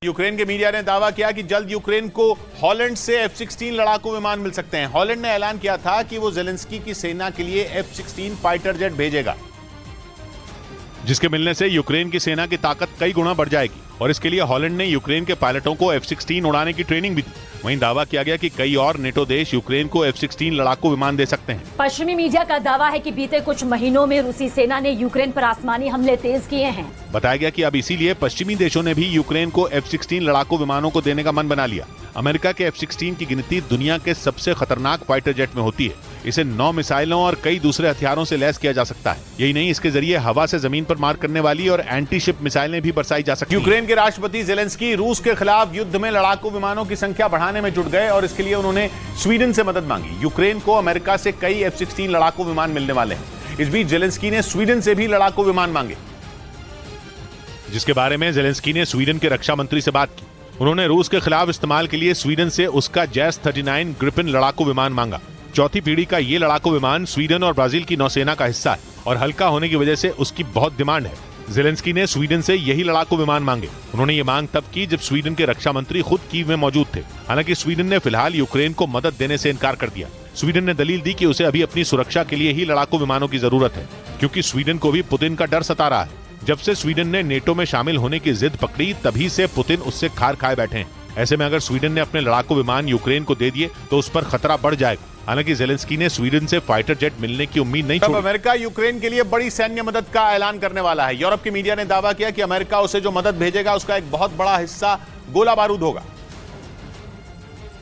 Ukraine के media ने दावा किया कि जल्द यूक्रेन को हॉलैंड से F-16 लड़ाकू विमान मिल सकते हैं। हॉलैंड ने ऐलान किया था कि वो जेलेंस्की की सेना के लिए F-16 फाइटर जेट भेजेगा, जिसके मिलने से यूक्रेन की सेना की ताकत कई गुना बढ़ जाएगी। और इसके लिए हॉलैंड ने यूक्रेन के पायलटों को F-16 उड़ाने की ट्रेनिंग भी दी। वहीं दावा किया गया कि कई और नेटो देश यूक्रेन को F-16 लड़ाकू विमान दे सकते हैं। पश्चिमी मीडिया का दावा है कि बीते कुछ महीनों में रूसी सेना ने यूक्रेन पर आसमानी हमले तेज किए हैं। बताया गया कि अब इसीलिए पश्चिमी देशों ने भी यूक्रेन को F-16 लड़ाकू विमानों को देने का मन बना लिया। अमेरिका के F-16 की गिनती दुनिया के सबसे खतरनाक फाइटर जेट में होती है। इसे 9 मिसाइलों और कई दूसरे हथियारों से लैस किया जा सकता है। यही नहीं, इसके जरिए हवा से जमीन पर मार करने वाली और एंटी शिप मिसाइलें भी बरसाई जा सकती हैं। यूक्रेन के राष्ट्रपति जेलेंस्की रूस के खिलाफ युद्ध में लड़ाकू विमानों की संख्या बढ़ाने में जुट गए और इसके लिए उन्होंने स्वीडन से मदद मांगी। यूक्रेन को अमेरिका से कई F-16 लड़ाकू विमान मिलने वाले हैं। इस बीच जेलेंस्की ने स्वीडन से भी लड़ाकू विमान मांगे, जिसके बारे में जेलेंस्की ने स्वीडन के रक्षा मंत्री से बात की। उन्होंने रूस के खिलाफ इस्तेमाल के लिए स्वीडन से उसका जैस 39 ग्रिपिन लड़ाकू विमान मांगा। चौथी पीढ़ी का ये लड़ाकू विमान स्वीडन और ब्राजील की नौसेना का हिस्सा है और हल्का होने की वजह से उसकी बहुत डिमांड है। जेलेंस्की ने स्वीडन से यही लड़ाकू विमान मांगे। उन्होंने ये मांग तब की जब स्वीडन के रक्षा मंत्री खुद कीव में मौजूद थे। हालांकि स्वीडन ने फिलहाल यूक्रेन को मदद देने से इनकार कर दिया। स्वीडन ने दलील दी कि उसे अभी अपनी सुरक्षा के लिए ही लड़ाकू विमानों की जरूरत है, क्योंकि स्वीडन को भी पुतिन का डर सता रहा है। जब से स्वीडन ने नेटो में शामिल होने की जिद पकड़ी, तभी से पुतिन उससे खार खाए बैठे हैं। ऐसे में अगर स्वीडन ने अपने लड़ाकू विमान यूक्रेन को दे दिए तो उस पर खतरा बढ़ जाएगा। हालांकि जेलेंस्की ने स्वीडन से फाइटर जेट मिलने की उम्मीद नहीं छोड़ी। अमेरिका यूक्रेन के लिए बड़ी सैन्य मदद का ऐलान करने वाला है। यूरोप की मीडिया ने दावा किया कि अमेरिका उसे जो मदद भेजेगा उसका एक बहुत बड़ा हिस्सा गोला बारूद होगा,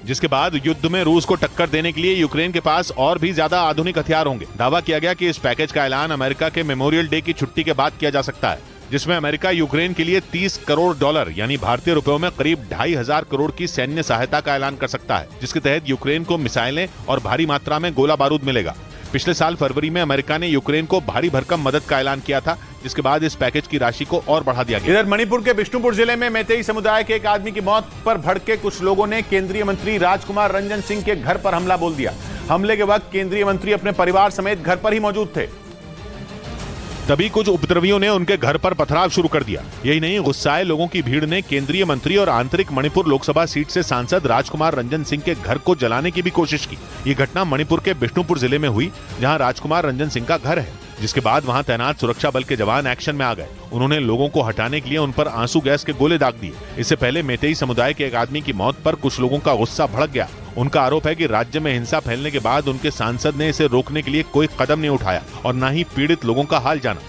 जिसके बाद युद्ध में रूस को टक्कर देने के लिए यूक्रेन के पास और भी ज्यादा आधुनिक हथियार होंगे। दावा किया गया कि इस पैकेज का ऐलान अमेरिका के मेमोरियल डे की छुट्टी के बाद किया जा सकता है, जिसमें अमेरिका यूक्रेन के लिए $30 करोड़ यानी भारतीय रुपयों में करीब 2,500 करोड़ की सैन्य सहायता का ऐलान कर सकता है, जिसके तहत यूक्रेन को मिसाइलें और भारी मात्रा में गोला बारूद मिलेगा। पिछले साल फरवरी में अमेरिका ने यूक्रेन को भारी भरकम मदद का ऐलान किया था, जिसके बाद इस पैकेज की राशि को और बढ़ा दिया गया। इधर मणिपुर के बिष्णुपुर जिले में मैतेई समुदाय के एक आदमी की मौत पर भड़के कुछ लोगों ने केंद्रीय मंत्री राजकुमार रंजन सिंह के घर पर हमला बोल दिया। हमले के वक्त केंद्रीय मंत्री अपने परिवार समेत घर पर ही मौजूद थे। तभी कुछ उपद्रवियों ने उनके घर पर पथराव शुरू कर दिया। यही नहीं, गुस्साए लोगों की भीड़ ने केंद्रीय मंत्री और आंतरिक मणिपुर लोकसभा सीट से सांसद राजकुमार रंजन सिंह के घर को जलाने की भी कोशिश की। ये घटना मणिपुर के बिष्णुपुर जिले में हुई, जहां राजकुमार रंजन सिंह का घर है, जिसके बाद वहां तैनात सुरक्षा बल के जवान एक्शन में आ गए। उन्होंने लोगों को हटाने के लिए उन पर आंसू गैस के गोले दाग दिए। इससे पहले मैतेई समुदाय के एक आदमी की मौत पर कुछ लोगों का गुस्सा भड़क गया। उनका आरोप है कि राज्य में हिंसा फैलने के बाद उनके सांसद ने इसे रोकने के लिए कोई कदम नहीं उठाया और न ही पीड़ित लोगों का हाल जाना।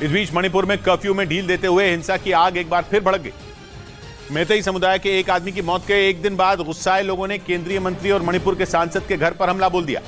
इस बीच मणिपुर में कर्फ्यू में ढील देते हुए हिंसा की आग एक बार फिर भड़क गई। मैतेई समुदाय के एक आदमी की मौत के एक दिन बाद गुस्साए लोगों ने केंद्रीय मंत्री और मणिपुर के सांसद के घर पर हमला बोल दिया।